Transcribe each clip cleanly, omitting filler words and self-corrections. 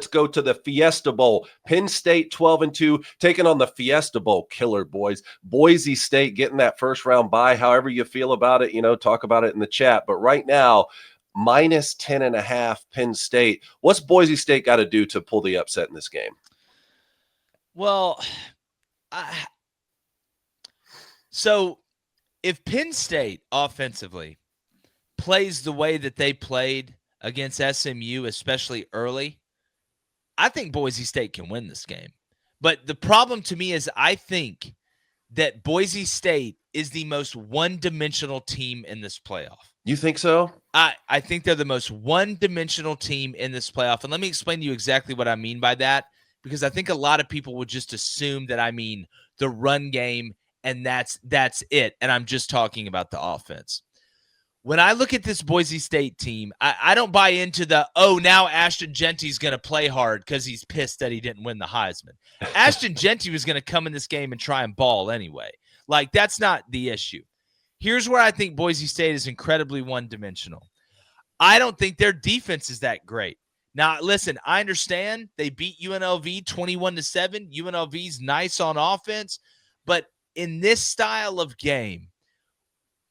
let's go to the Fiesta Bowl. Penn State 12-2 taking on the Fiesta Bowl killer boys. Boise State getting that first round bye. However you feel about it, talk about it in the chat. But right now, minus 10.5 Penn State. What's Boise State got to do to pull the upset in this game? Well, so if Penn State offensively plays the way that they played against SMU, especially early, I think Boise State can win this game. But the problem to me is I think that Boise State is the most one-dimensional team in this playoff. You think so? I think they're the most one-dimensional team in this playoff. And let me explain to you exactly what I mean by that, because I think a lot of people would just assume that I mean the run game and that's it. And I'm just talking about the offense. When I look at this Boise State team, I don't buy into now Ashton Genty's going to play hard because he's pissed that he didn't win the Heisman. Ashton Genty was going to come in this game and try and ball anyway. Like, that's not the issue. Here's where I think Boise State is incredibly one-dimensional. I don't think their defense is that great. Now, listen, I understand they beat UNLV 21-7. UNLV's nice on offense, but in this style of game,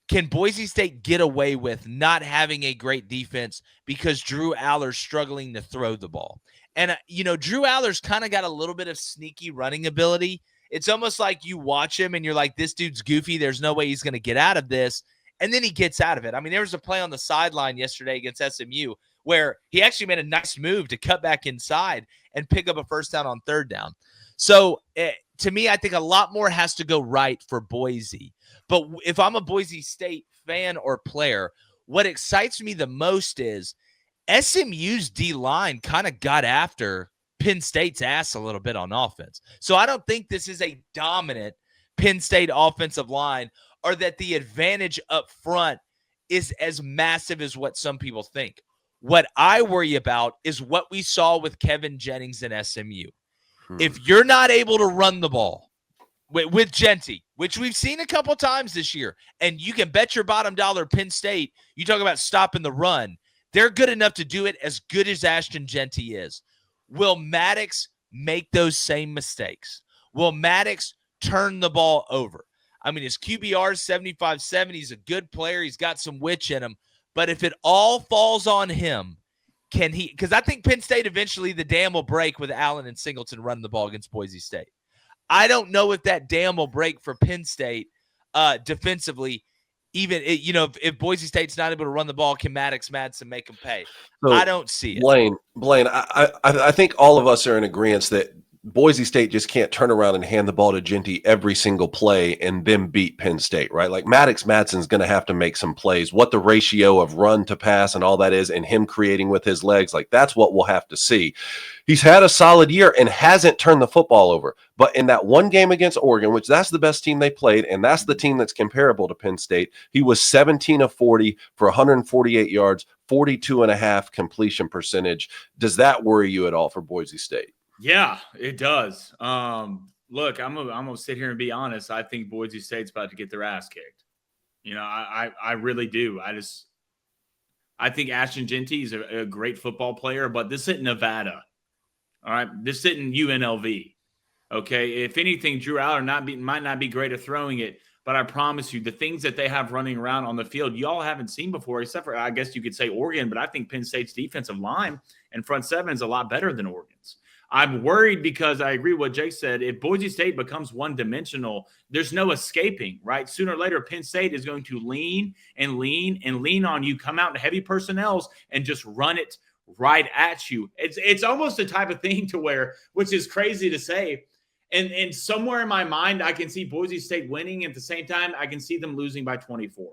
can Boise State get away with not having a great defense because Drew Aller's struggling to throw the ball? And, Drew Aller's kind of got a little bit of sneaky running ability. It's almost like you watch him and you're like, this dude's goofy. There's no way he's going to get out of this. And then he gets out of it. I mean, there was a play on the sideline yesterday against SMU where he actually made a nice move to cut back inside and pick up a first down on third down. So to me, I think a lot more has to go right for Boise. But if I'm a Boise State fan or player, what excites me the most is SMU's D-line kind of got after Penn State's ass a little bit on offense. So I don't think this is a dominant Penn State offensive line or that the advantage up front is as massive as what some people think. What I worry about is what we saw with Kevin Jennings and SMU. If you're not able to run the ball with Genty, which we've seen a couple times this year, and you can bet your bottom dollar Penn State, you talk about stopping the run, they're good enough to do it as good as Ashton Genty is. Will Maddox make those same mistakes? Will Maddox turn the ball over? I mean, his QBR is 75-70. He's a good player. He's got some witch in him. But if it all falls on him, can he – because I think Penn State eventually the dam will break with Allen and Singleton running the ball against Boise State. I don't know if that dam will break for Penn State defensively. Even, if Boise State's not able to run the ball, can Maddox-Madsen make them pay? So, I don't see it. Blaine, I think all of us are in agreement that Boise State just can't turn around and hand the ball to Genty every single play and then beat Penn State, right? Like Maddox-Madsen's going to have to make some plays. What the ratio of run to pass and all that is, and him creating with his legs, like that's what we'll have to see. He's had a solid year and hasn't turned the football over. But in that one game against Oregon, which that's the best team they played, and that's the team that's comparable to Penn State, he was 17 of 40 for 148 yards, 42.5 completion percentage. Does that worry you at all for Boise State? Yeah, it does. Look, I'm gonna sit here and be honest. I think Boise State's about to get their ass kicked. I really do. I think Ashton Genty is a great football player, but this isn't Nevada. All right, this isn't UNLV. Okay, if anything, Drew Aller might not be great at throwing it, but I promise you, the things that they have running around on the field, y'all haven't seen before, except for I guess you could say Oregon. But I think Penn State's defensive line and front seven is a lot better than Oregon's. I'm worried because I agree with what Jake said. If Boise State becomes one-dimensional, there's no escaping, right? Sooner or later, Penn State is going to lean on you, come out in heavy personnels, and just run it right at you. It's almost the type of thing to where, which is crazy to say, and somewhere in my mind, I can see Boise State winning. At the same time, I can see them losing by 24.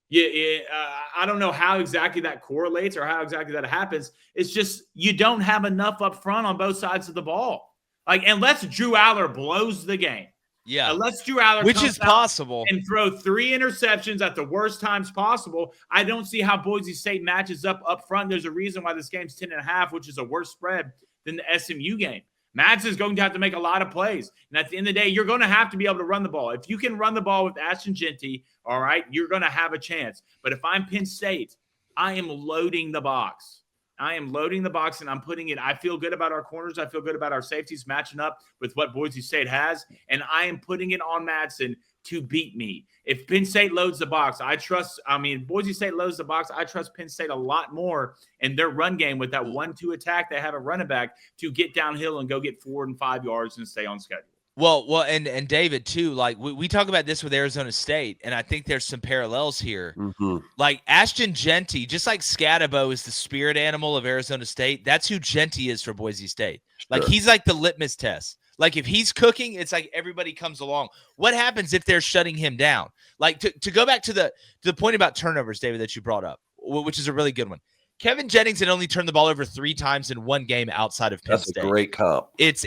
I don't know how exactly that correlates or how exactly that happens. It's just you don't have enough up front on both sides of the ball. Like, unless Drew Aller blows the game. Yeah. Unless Drew Aller which is possible. And throw 3 interceptions at the worst times possible, I don't see how Boise State matches up front. There's a reason why this game's 10.5, which is a worse spread than the SMU game. Madsen's going to have to make a lot of plays. And at the end of the day, you're going to have to be able to run the ball. If you can run the ball with Ashton Genty, all right, you're going to have a chance. But if I'm Penn State, I am loading the box I am loading the box and I'm putting it. I feel good about our corners. I feel good about our safeties matching up with what Boise State has. And I am putting it on Madsen to beat me. If Penn State loads the box, Boise State loads the box. I trust Penn State a lot more in their run game with that 1-2 attack. They have a running back to get downhill and go get 4 and 5 yards and stay on schedule. Well, and David too. Like we talk about this with Arizona State, and I think there's some parallels here. Mm-hmm. Like Ashton Jeanty, just like Scatabo is the spirit animal of Arizona State, that's who Jeanty is for Boise State. Sure. Like he's like the litmus test. Like if he's cooking, it's like everybody comes along. What happens if they're shutting him down? Like to go back to the point about turnovers, David, that you brought up, which is a really good one. Kevin Jennings had only turned the ball over 3 times in one game outside of Penn State. That's a great comp. And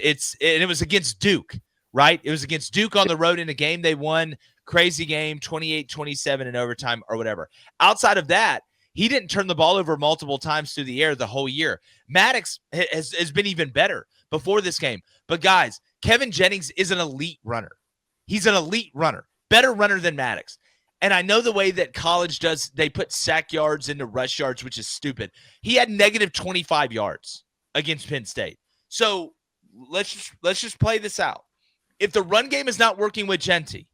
it was against Duke. Right? It was against Duke on the road in a game they won. Crazy game, 28-27 in overtime or whatever. Outside of that, he didn't turn the ball over multiple times through the air the whole year. Maddox has been even better before this game. But guys, Kevin Jennings is an elite runner. He's an elite runner, better runner than Maddox. And I know the way that college does, they put sack yards into rush yards, which is stupid. He had negative 25 yards against Penn State. So let's just play this out. If the run game is not working with Jeanty,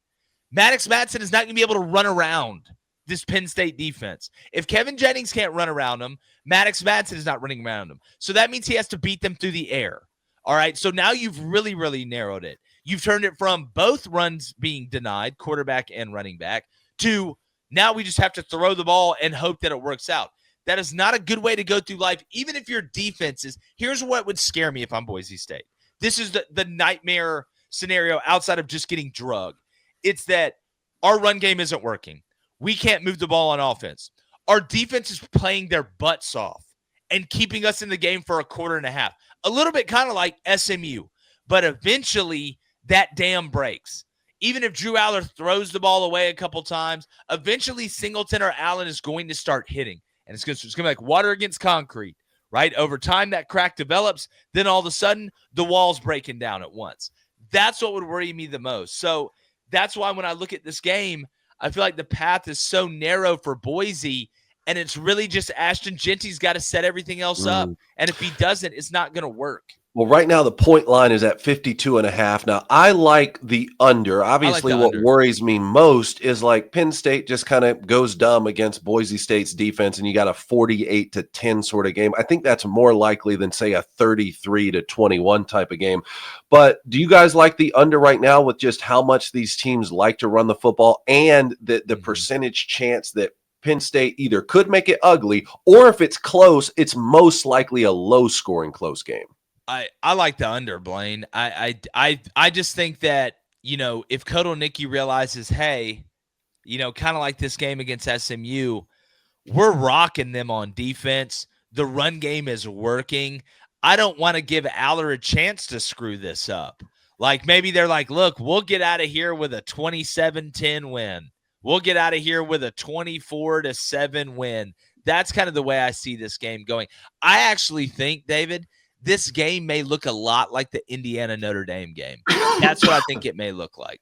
Maddox Madsen is not going to be able to run around this Penn State defense. If Kevin Jennings can't run around him, Maddox Madsen is not running around him. So that means he has to beat them through the air. All right, so now you've really, really narrowed it. You've turned it from both runs being denied, quarterback and running back, to now we just have to throw the ball and hope that it works out. That is not a good way to go through life, even if your defense is – here's what would scare me if I'm Boise State. This is the nightmare – scenario outside of just getting drugged. It's that our run game isn't working. We can't move the ball on offense. Our defense is playing their butts off and keeping us in the game for a quarter and a half. A little bit kind of like SMU, but eventually that dam breaks. Even if Drew Aller throws the ball away a couple times, eventually Singleton or Allen is going to start hitting. And it's going to be like water against concrete, right? Over time, that crack develops. Then all of a sudden, the wall's breaking down at once. That's what would worry me the most. So that's why when I look at this game, I feel like the path is so narrow for Boise, and it's really just Ashton Jeanty's got to set everything else up. And if he doesn't, it's not going to work. Well, right now the point line is at 52.5. Now, I like the under. Obviously, what worries me most is like Penn State just kind of goes dumb against Boise State's defense, and you got a 48-10 sort of game. I think that's more likely than, say, a 33-21 type of game. But do you guys like the under right now with just how much these teams like to run the football and the percentage chance that Penn State either could make it ugly, or if it's close, it's most likely a low-scoring close game? I like the under, Blaine. I just think that, if Kotelnicki realizes, hey, kind of like this game against SMU, we're rocking them on defense. The run game is working. I don't want to give Aller a chance to screw this up. Like maybe they're like, look, we'll get out of here with a 27-10 win. We'll get out of here with a 24-7 win. That's kind of the way I see this game going. I actually think, David, this game may look a lot like the Indiana-Notre Dame game. That's what I think it may look like.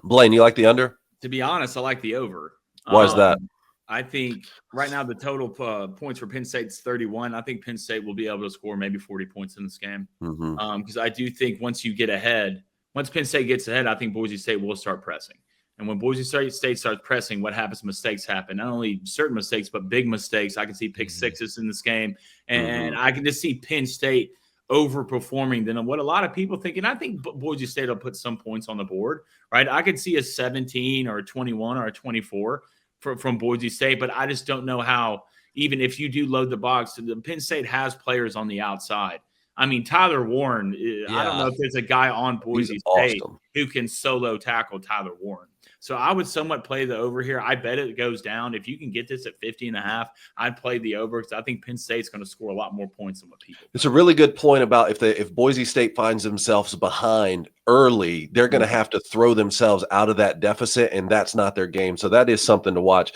Blaine, you like the under? To be honest, I like the over. Why is that? I think right now the total points for Penn State's 31. I think Penn State will be able to score maybe 40 points in this game. Because I do think once Penn State gets ahead, I think Boise State will start pressing. And when Boise State starts pressing, what happens? Mistakes happen. Not only certain mistakes, but big mistakes. I can see pick sixes in this game. And I can just see Penn State overperforming than what a lot of people think. And I think Boise State will put some points on the board, right? I could see a 17 or a 21 or a 24 from Boise State, but I just don't know how, even if you do load the box, the Penn State has players on the outside. I mean, Tyler Warren, I don't know if there's a guy on Boise State who can solo tackle Tyler Warren. So I would somewhat play the over here. I bet it goes down. If you can get this at 50.5, I'd play the over because I think Penn State's going to score a lot more points than what people think. It's a really good point about if Boise State finds themselves behind early, they're going to have to throw themselves out of that deficit, and that's not their game. So that is something to watch.